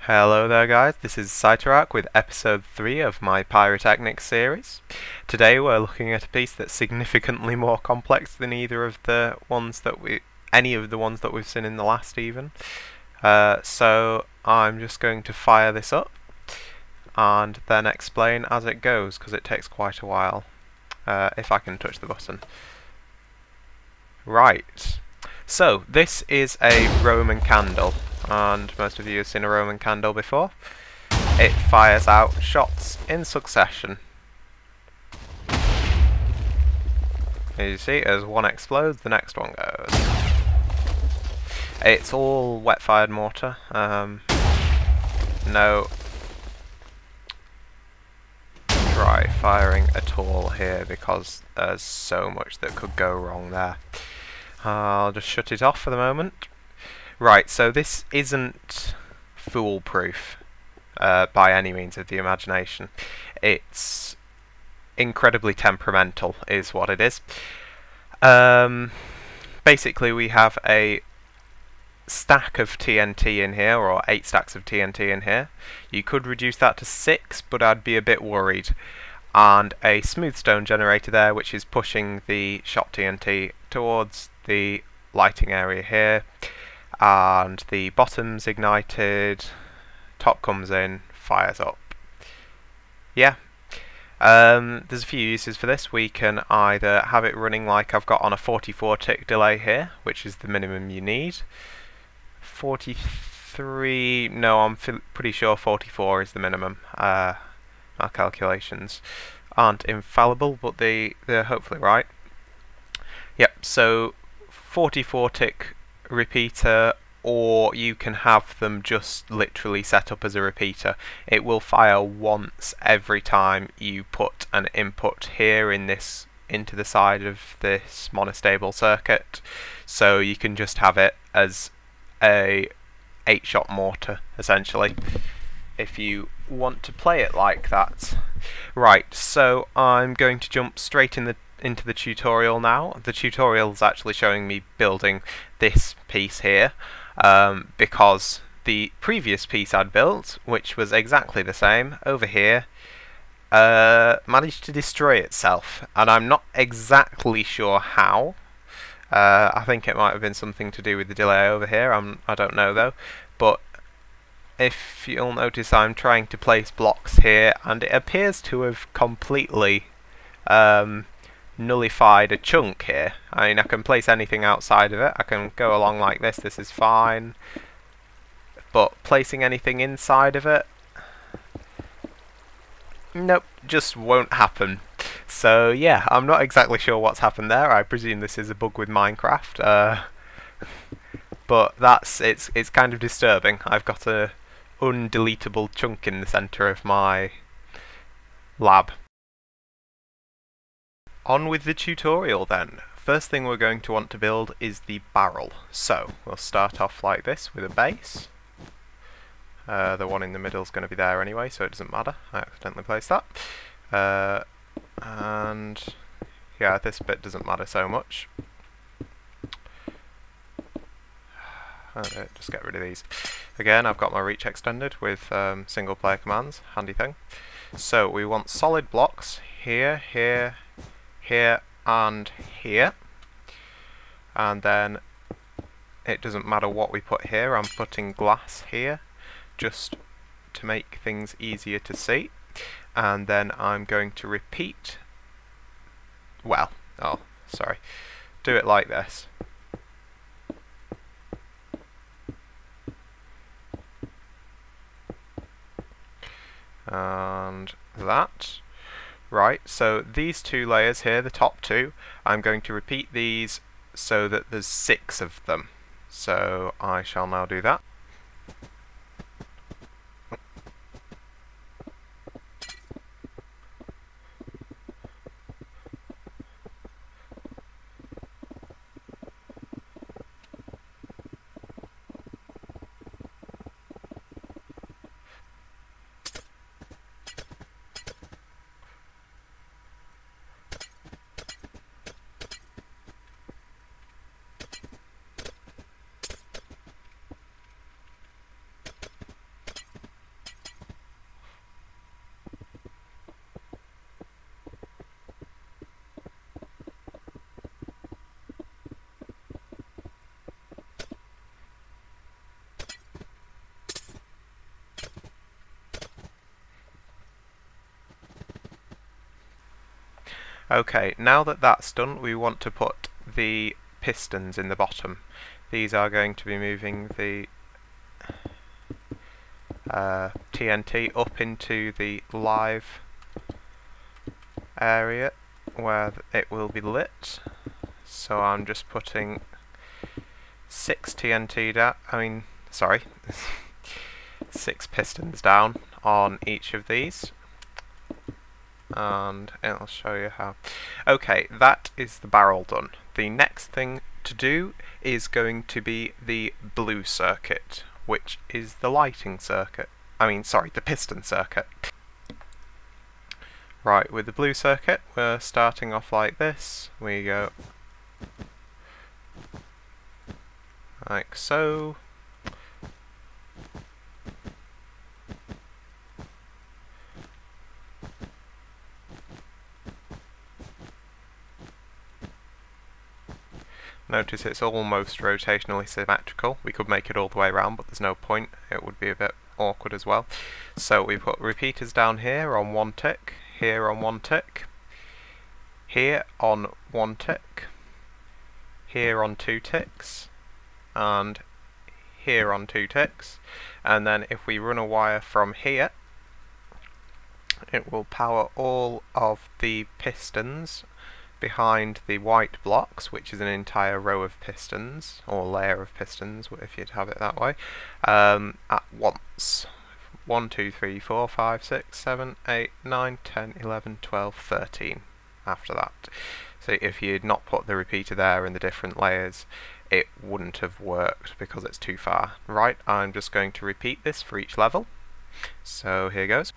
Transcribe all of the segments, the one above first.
Hello there guys, this is seiterarch with episode 3 of my Pyrotechnics series. Today we're looking at a piece that's significantly more complex than any of the ones that we've seen in the last even. So I'm just going to fire this up and then explain as it goes because it takes quite a while, if I can touch the button. Right, so this is a Roman candle. And most of you have seen a Roman candle before. It fires out shots in succession. As you see, as one explodes, the next one goes. It's all wet-fired mortar. No dry firing at all here because there's so much that could go wrong there. I'll just shut it off for the moment. Right, so this isn't foolproof by any means of the imagination. It's incredibly temperamental is what it is. Basically we have a stack of TNT in here, or 8 stacks of TNT in here. You could reduce that to 6, but I'd be a bit worried. And a smooth stone generator there, which is pushing the shot TNT towards the lighting area here. And the bottom's ignited, top comes in, fires up. Yeah, there's a few uses for this. We can either have it running like I've got on a 44 tick delay here, which is the minimum you need. 43, no, I'm pretty sure 44 is the minimum. Our calculations aren't infallible, but they're hopefully right. Yep, so 44 tick repeater, or you can have them just literally set up as a repeater. It will fire once every time you put an input here into the side of this monostable circuit, so you can just have it as a 8-shot mortar essentially if you want to play it like that. Right, so I'm going to jump straight into the tutorial now. The tutorial is actually showing me building this piece here, because the previous piece I'd built, which was exactly the same, over here, managed to destroy itself, and I'm not exactly sure how. I think it might have been something to do with the delay over here, I don't know though, but if you'll notice I'm trying to place blocks here, and it appears to have completely nullified a chunk here. I mean, I can place anything outside of it. I can go along like this is fine. But placing anything inside of it, nope, just won't happen. So yeah, I'm not exactly sure what's happened there. I presume this is a bug with Minecraft. But it's kind of disturbing. I've got a undeletable chunk in the centre of my lab. On with the tutorial then. First thing we're going to want to build is the barrel. So we'll start off like this with a base. The one in the middle is going to be there anyway, so it doesn't matter. I accidentally placed that. And yeah, this bit doesn't matter so much. Just get rid of these. Again, I've got my reach extended with single player commands, handy thing. So we want solid blocks here, here, here and here, and then it doesn't matter what we put here. I'm putting glass here just to make things easier to see, and then I'm going to repeat, do it like this. And that. Right, so these two layers here, the top two, I'm going to repeat these so that there's 6 of them. So I shall now do that. Okay, now that that's done, we want to put the pistons in the bottom. These are going to be moving the TNT up into the live area where it will be lit. So I'm just putting 6 TNT down, sorry, 6 pistons down on each of these. And I'll show you how. Okay, that is the barrel done. The next thing to do is going to be the blue circuit, which is the lighting circuit. The piston circuit. Right, with the blue circuit, we're starting off like this. We go like so. Notice it's almost rotationally symmetrical. We could make it all the way around, but there's no point. It would be a bit awkward as well. So we put repeaters down here on 1 tick, here on 1 tick, here on 1 tick, here on 2 ticks, and here on 2 ticks. And then if we run a wire from here, it will power all of the pistons behind the white blocks, which is an entire row of pistons, or layer of pistons, if you'd have it that way, at once. 1, 2, 3, 4, 5, 6, 7, 8, 9, 10, 11, 12, 13 after that. So if you'd not put the repeater there in the different layers, it wouldn't have worked because it's too far. Right, I'm just going to repeat this for each level. So here goes.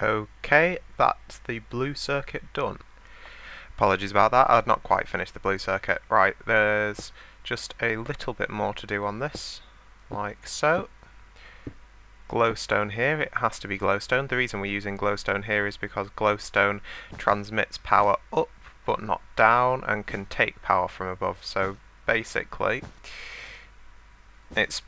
Okay, that's the blue circuit done. Apologies about that, I'd not quite finished the blue circuit. Right, there's just a little bit more to do on this, like so. Glowstone here, it has to be glowstone. The reason we're using glowstone here is because glowstone transmits power up but not down and can take power from above. So basically, it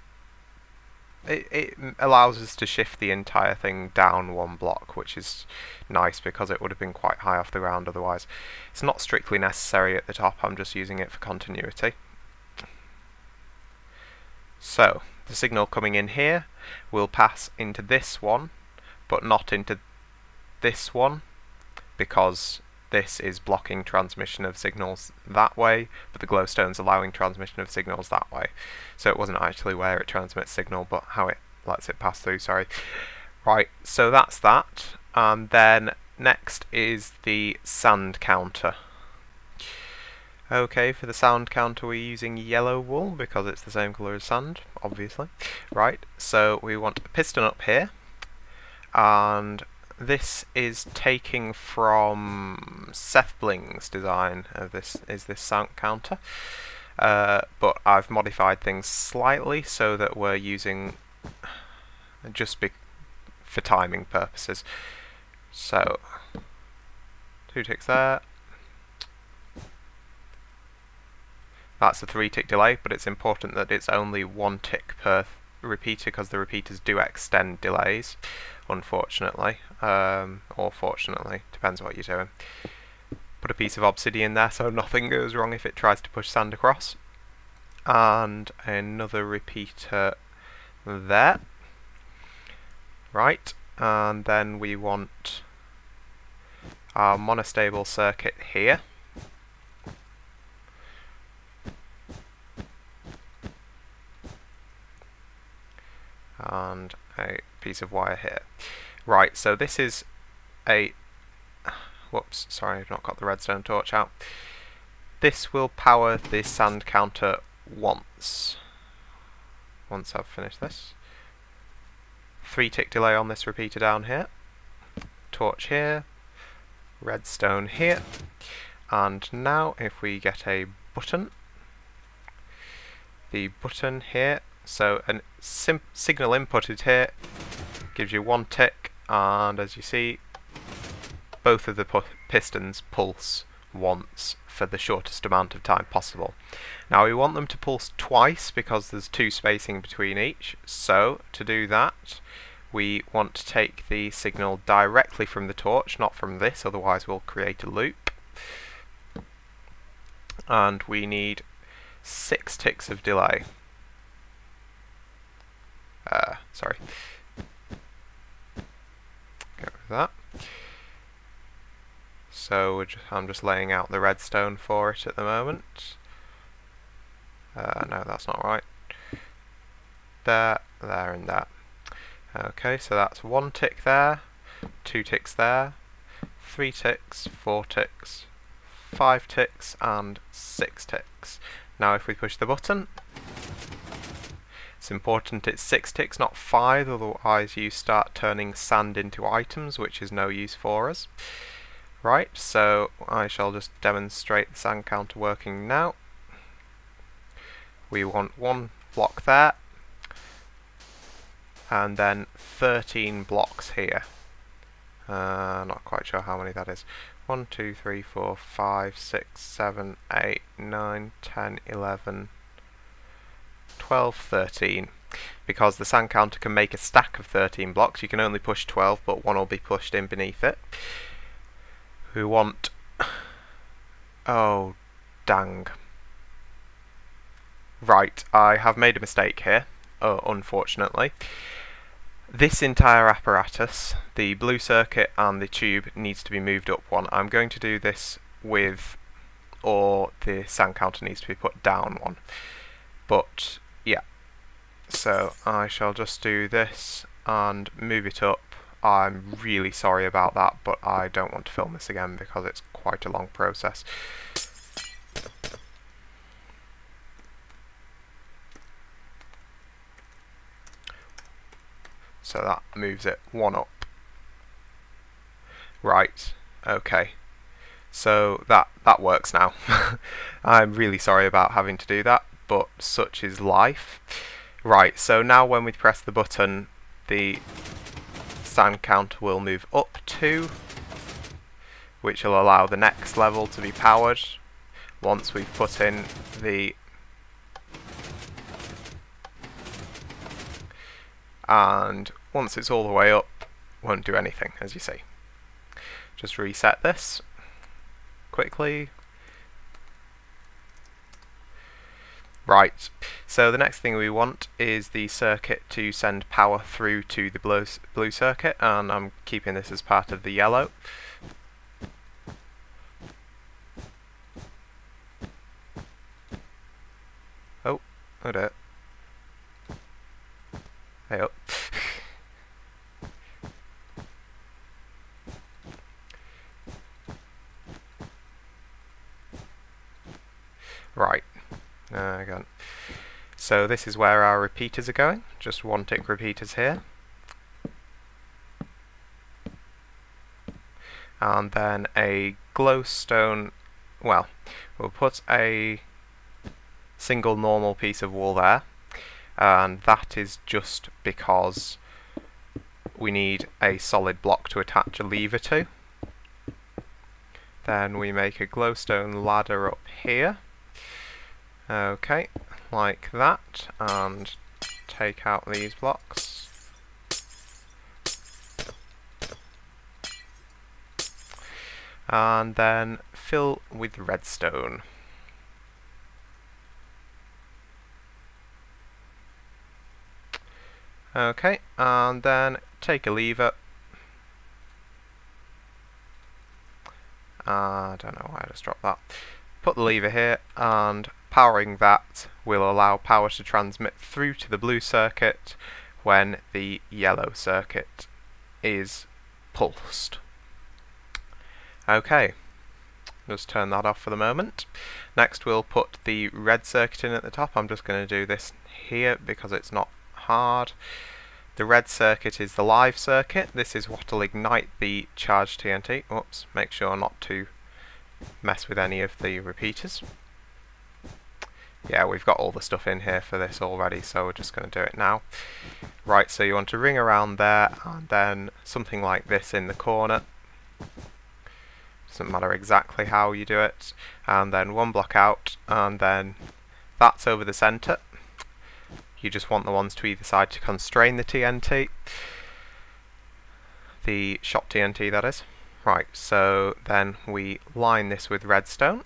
allows us to shift the entire thing down 1 block, which is nice because it would have been quite high off the ground otherwise. It's not strictly necessary at the top, I'm just using it for continuity. So, the signal coming in here will pass into this one, but not into this one, because this is blocking transmission of signals that way, but the glowstone's allowing transmission of signals that way. So it wasn't actually where it transmits signal, but how it lets it pass through, sorry. Right, so that's that. And then next is the sound counter. Okay, for the sound counter we're using yellow wool because it's the same colour as sand, obviously. Right, so we want a piston up here, and this is taking from sethbling's design of this sound counter, but I've modified things slightly so that we're using for timing purposes. So 2 ticks there, That's a 3-tick delay, but it's important that it's only 1 tick per repeater, because the repeaters do extend delays, unfortunately, or fortunately, depends what you're doing. Put a piece of obsidian there so nothing goes wrong if it tries to push sand across. And another repeater there. Right, and then we want our monostable circuit here. And a piece of wire here. Right, so this is a... Whoops, sorry, I've not got the redstone torch out. This will power the sand counter once I've finished this. 3-tick delay on this repeater down here. Torch here. Redstone here. And now if we get a button, the button here, so a signal inputted here gives you 1 tick, and as you see, both of the pistons pulse once for the shortest amount of time possible. Now we want them to pulse twice because there's 2 spacing between each, so to do that we want to take the signal directly from the torch, not from this, otherwise we'll create a loop. And we need 6 ticks of delay. Sorry. Get rid of that. So I'm just laying out the redstone for it at the moment. No, that's not right. There, there, and there. Okay, so that's 1 tick there, 2 ticks there, 3 ticks, 4 ticks, 5 ticks, and 6 ticks. Now if we push the button, it's important it's 6 ticks, not 5, otherwise you start turning sand into items, which is no use for us. Right, so I shall just demonstrate the sand counter working now. We want 1 block there, and then 13 blocks here. Not quite sure how many that is. 1, 2, 3, 4, 5, 6, 7, 8, 9, 10, 11, 12, 13. Because the sand counter can make a stack of 13 blocks, you can only push 12, but 1 will be pushed in beneath it. We want... Oh, dang. Right, I have made a mistake here, unfortunately. This entire apparatus, the blue circuit and the tube, needs to be moved up 1. I'm going to do this with... or the sand counter needs to be put down 1. But, yeah. So, I shall just do this and move it up. I'm really sorry about that, but I don't want to film this again because it's quite a long process. So that moves it 1 up. Right, okay. So that works now. I'm really sorry about having to do that, but such is life. Right, so now when we press the button, the sand counter will move up 2, which will allow the next level to be powered once we've put in the... and once it's all the way up, won't do anything, as you see. Just reset this quickly. Right, so the next thing we want is the circuit to send power through to the blue circuit, and I'm keeping this as part of the yellow. Oh, hold it. Hey up. Right. Again. So this is where our repeaters are going, just 1 tick repeaters here. And then a glowstone, well, we'll put a single normal piece of wool there, and that is just because we need a solid block to attach a lever to. Then we make a glowstone ladder up here. Okay, like that, and take out these blocks. And then fill with redstone. Okay, and then take a lever. I don't know why I just dropped that. Put the lever here, and powering that will allow power to transmit through to the blue circuit when the yellow circuit is pulsed. Okay, just turn that off for the moment. Next we'll put the red circuit in at the top. I'm just going to do this here because it's not hard. The red circuit is the live circuit. This is what will ignite the charged TNT. Oops, make sure not to mess with any of the repeaters. Yeah, we've got all the stuff in here for this already, so we're just going to do it now. Right, so you want to ring around there, and then something like this in the corner. Doesn't matter exactly how you do it. And then one block out, and then that's over the centre. You just want the ones to either side to constrain the TNT. The shot TNT, that is. Right, so then we line this with redstone.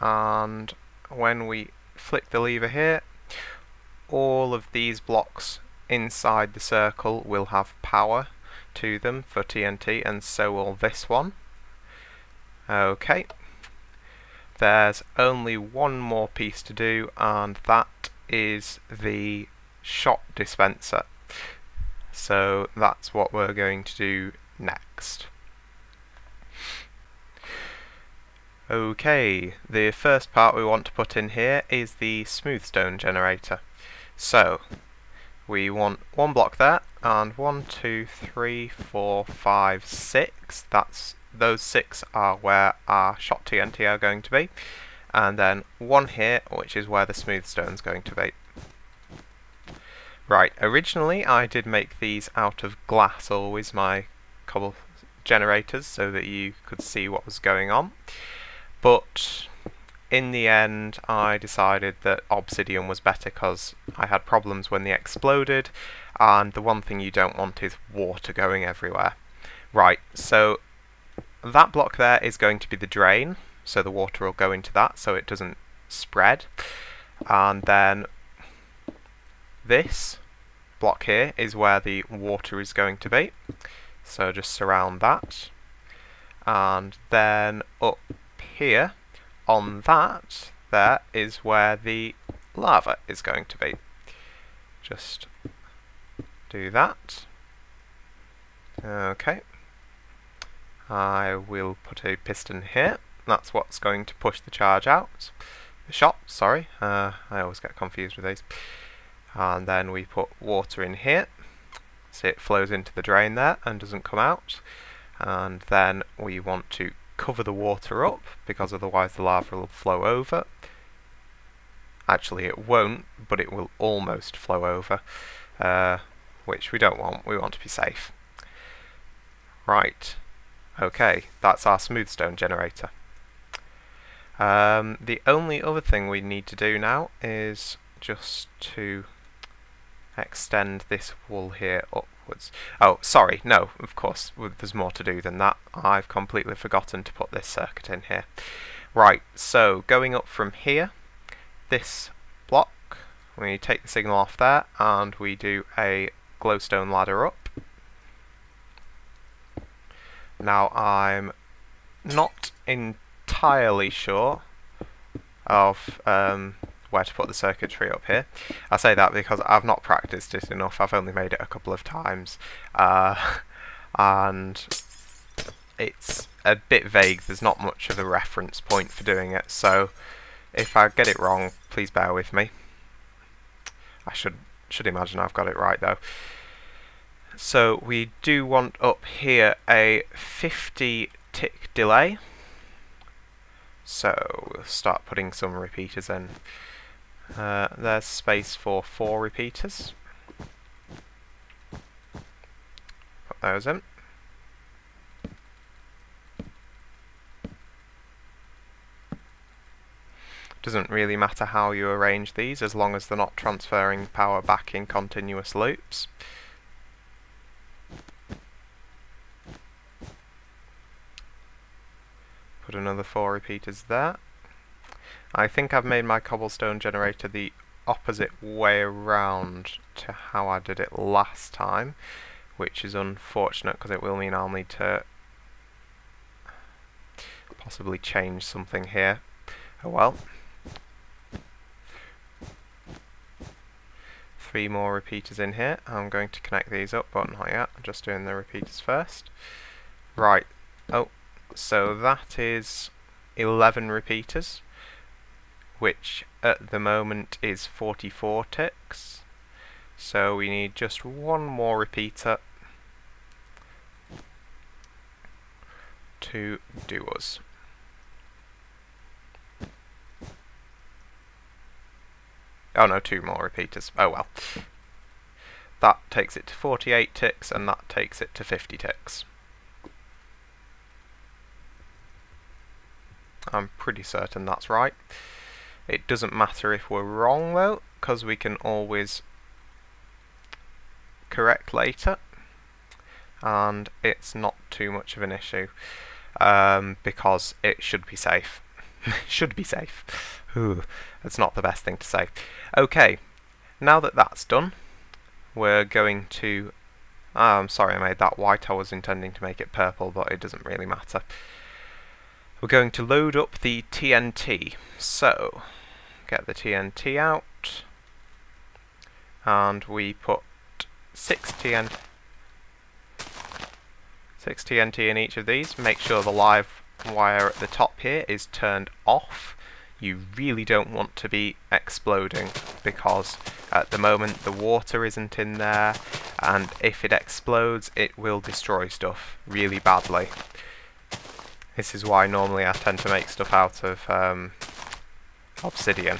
And when we flick the lever here, all of these blocks inside the circle will have power to them for TNT, and so will this one. Okay, there's only one more piece to do, and that is the shot dispenser. So that's what we're going to do next. Okay, the first part we want to put in here is the smoothstone generator. So we want one block there, and 1, 2, 3, 4, 5, 6. Those 6 are where our shot TNT are going to be, and then one here, which is where the smoothstone is going to be. Right, originally I did make these out of glass, always my cobble generators, so that you could see what was going on. But in the end I decided that obsidian was better because I had problems when they exploded, and the one thing you don't want is water going everywhere. Right, so that block there is going to be the drain, so the water will go into that so it doesn't spread. And then this block here is where the water is going to be, so just surround that. And then up here on that there is where the lava is going to be. Just do that. Okay, I will put a piston here. That's what's going to push the charge out. The shot, sorry, I always get confused with these. And then we put water in here, so it flows into the drain there and doesn't come out. And then we want to cover the water up, because otherwise the lava will flow over. Actually it won't, but it will almost flow over, which we don't want. We want to be safe. Right, okay, that's our smoothstone generator. The only other thing we need to do now is just to extend this wall here upwards. Oh, sorry, no, of course, there's more to do than that. I've completely forgotten to put this circuit in here. Right, so going up from here, this block, we take the signal off there, and we do a glowstone ladder up. Now, I'm not entirely sure of where to put the circuitry up here. I say that because I've not practiced it enough. I've only made it a couple of times, and it's a bit vague. There's not much of a reference point for doing it, so if I get it wrong, please bear with me. I should imagine I've got it right though. So we do want up here a 50 tick delay. So we'll start putting some repeaters in. There's space for 4 repeaters. Put those in. Doesn't really matter how you arrange these as long as they're not transferring power back in continuous loops. Put another 4 repeaters there. I think I've made my cobblestone generator the opposite way around to how I did it last time, which is unfortunate because it will mean I'll need to possibly change something here. Oh well. 3 more repeaters in here. I'm going to connect these up, but not yet. I'm just doing the repeaters first. Right. Oh, so that is 11 repeaters, which at the moment is 44 ticks. So we need just 1 more repeater to do us. Oh no, 2 more repeaters. Oh well. That takes it to 48 ticks, and that takes it to 50 ticks. I'm pretty certain that's right. It doesn't matter if we're wrong though, because we can always correct later, and it's not too much of an issue, because it should be safe. Should be safe. Ooh, that's not the best thing to say. Okay, now that that's done, we're going to... I'm sorry I made that white, I was intending to make it purple, but it doesn't really matter. We're going to load up the TNT. So, get the TNT out, and we put 6 TNT in each of these. Make sure the live wire at the top here is turned off. You really don't want to be exploding, because at the moment the water isn't in there, and if it explodes it will destroy stuff really badly. This is why normally I tend to make stuff out of obsidian.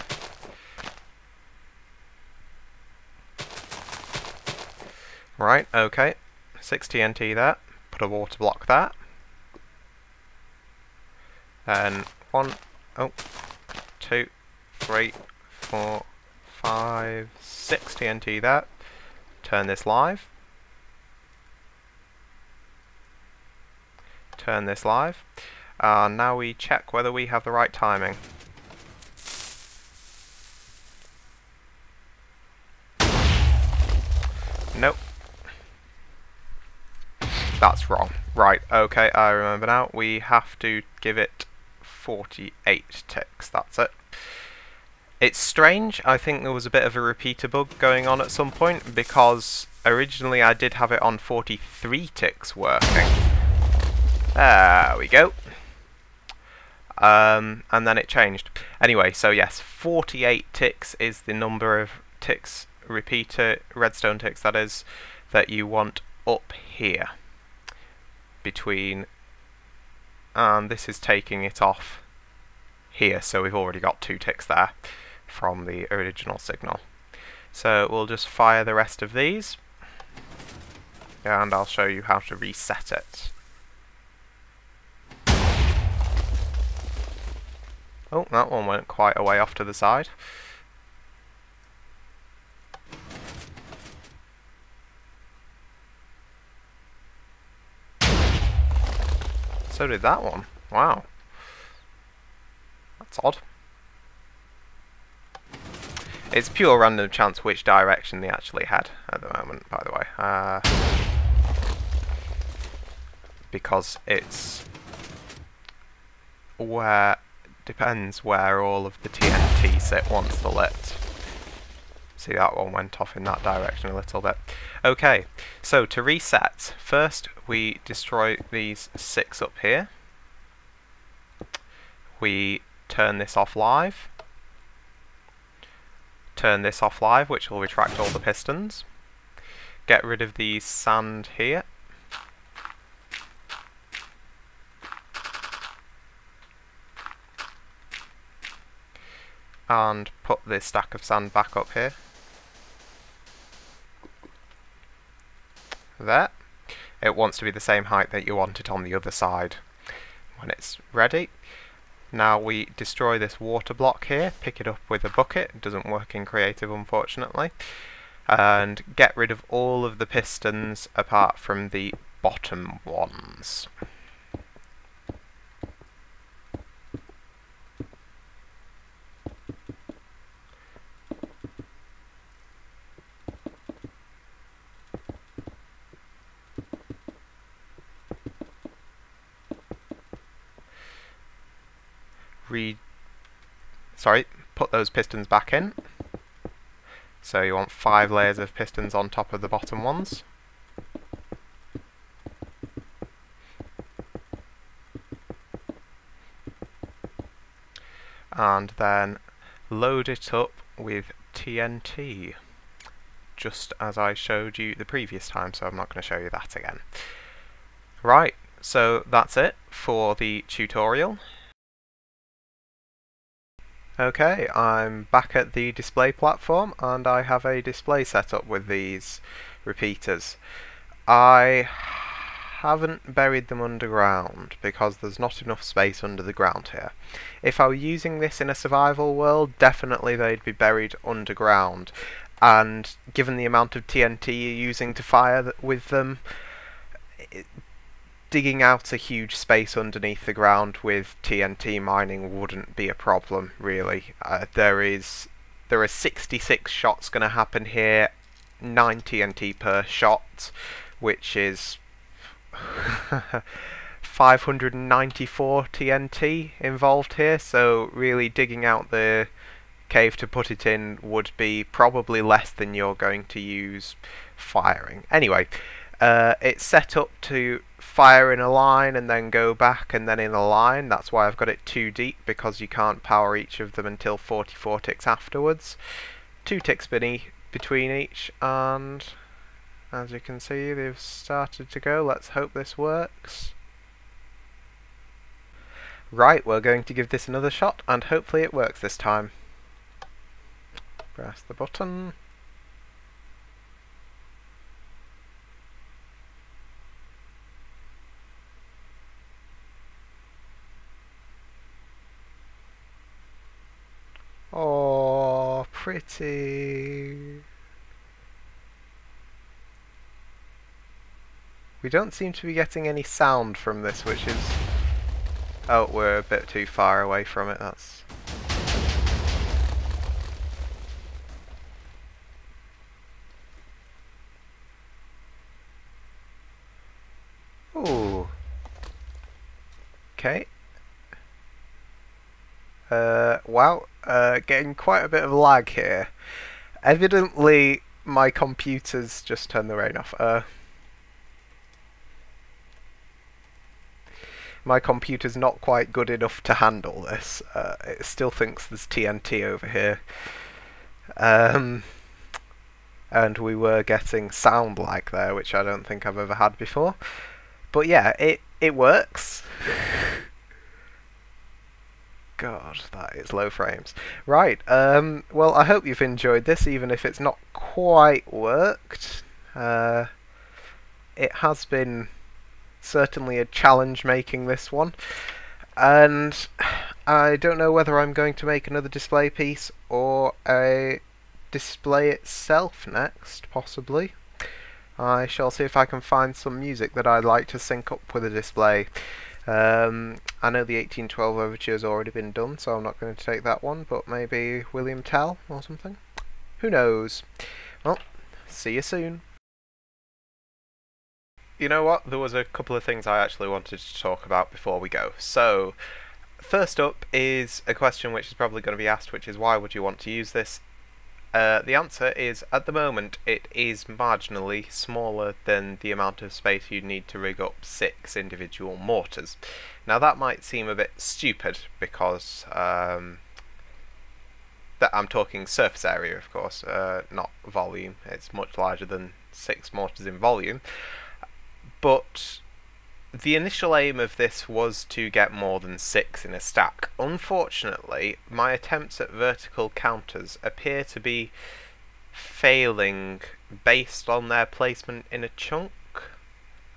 Right, okay, 6 TNT there, put a water block there. Then 1, 2, 3, 4, 5, 6 TNT there. Turn this live. Turn this live. And now we check whether we have the right timing. Nope. That's wrong. Right, okay, I remember now. We have to give it 48 ticks, that's it. It's strange, I think there was a bit of a repeater bug going on at some point, because originally I did have it on 43 ticks working. There we go. And then it changed. Anyway, so yes, 48 ticks is the number of ticks, repeater, redstone ticks that is, that you want up here. Between, and this is taking it off here, so we've already got 2 ticks there from the original signal. So we'll just fire the rest of these, and I'll show you how to reset it. Oh, that one went quite a way off to the side. So did that one. Wow. That's odd. It's pure random chance which direction they actually head at the moment, by the way. Because it's where... depends where all of the TNT sit once they're lit. See, that one went off in that direction a little bit. Okay, so to reset, first we destroy these 6 up here. We turn this off live. Turn this off live, which will retract all the pistons. Get rid of the sand here. and put this stack of sand back up here. There. It wants to be the same height that you want it on the other side when it's ready. Now we destroy this water block here, pick it up with a bucket. It doesn't work in creative, unfortunately. And get rid of all of the pistons apart from the bottom ones. Put those pistons back in. So you want 5 layers of pistons on top of the bottom ones. And then load it up with TNT, just as I showed you the previous time, so I'm not going to show you that again. Right, so that's it for the tutorial. Okay, I'm back at the display platform and I have a display set up with these repeaters. I haven't buried them underground because there's not enough space under the ground here. If I were using this in a survival world, definitely they'd be buried underground, and given the amount of TNT you're using to fire with them, digging out a huge space underneath the ground with TNT mining wouldn't be a problem, really. There are 66 shots going to happen here, 9 TNT per shot, which is 594 TNT involved here, so really digging out the cave to put it in would be probably less than you're going to use firing. Anyway, it's set up to fire in a line and then go back and then in a line. That's why I've got it 2 deep, because you can't power each of them until 44 ticks afterwards. 2 ticks between each, and as you can see they've started to go. Let's hope this works. Right, we're going to give this another shot and hopefully it works this time. Press the button. Oh, pretty. We don't seem to be getting any sound from this, which is... Oh, we're a bit too far away from it, that's... Ooh. Okay. Wow, getting quite a bit of lag here. Evidently, my computer's just turned the rain off. My computer's not quite good enough to handle this. It still thinks there's TNT over here. And we were getting sound lag there, which I don't think I've ever had before. But yeah, it works. God, that is low frames. Right, well, I hope you've enjoyed this, even if it's not quite worked. It has been certainly a challenge making this one, and I don't know whether I'm going to make another display piece or a display itself next, possibly. I shall see if I can find some music that I'd like to sync up with a display. I know the 1812 Overture has already been done, so I'm not going to take that one, but maybe William Tell or something? Who knows? Well, see you soon. You know what? There was a couple of things I actually wanted to talk about before we go. So, first up is a question which is probably going to be asked, which is why would you want to use this? The answer is, at the moment, it is marginally smaller than the amount of space you'd need to rig up 6 individual mortars. Now that might seem a bit stupid, because that I'm talking surface area, of course, not volume. It's much larger than 6 mortars in volume. But the initial aim of this was to get more than 6 in a stack. Unfortunately, my attempts at vertical counters appear to be failing based on their placement in a chunk.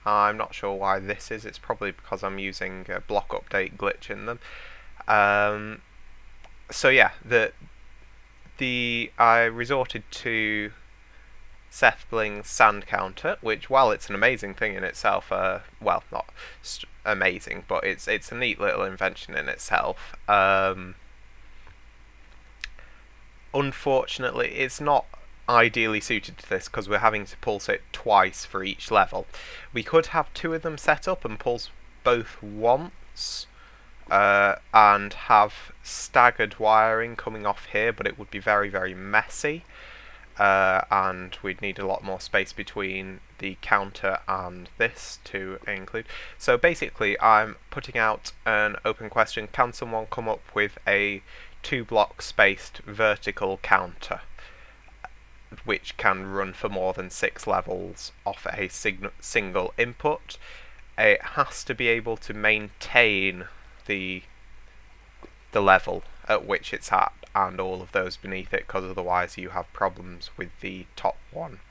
I'm not sure why this is. It's probably because I'm using a block update glitch in them. So yeah, I resorted to sethbling's sand counter, which, while it's an amazing thing in itself, well, not amazing, but it's a neat little invention in itself. Unfortunately, it's not ideally suited to this because we're having to pulse it twice for each level. We could have 2 of them set up and pulse both once, and have staggered wiring coming off here, but it would be very, very messy, and we'd need a lot more space between the counter and this to include. So basically, I'm putting out an open question: can someone come up with a 2-block spaced vertical counter which can run for more than 6 levels off a single input? It has to be able to maintain the level at which it's at and all of those beneath it, because otherwise you have problems with the top one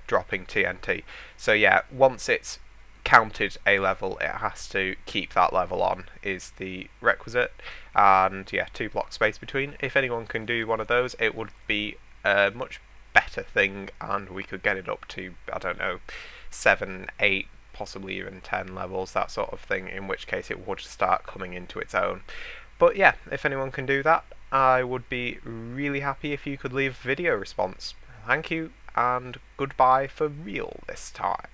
dropping TNT. So yeah, once it's counted a level, it has to keep that level on, is the requisite. And yeah, 2 block space between. If anyone can do one of those, it would be a much better thing, and we could get it up to, I don't know, 7, 8, possibly even 10 levels, that sort of thing, in which case it would start coming into its own. But yeah, if anyone can do that, I would be really happy if you could leave a video response. Thank you, and goodbye for real this time.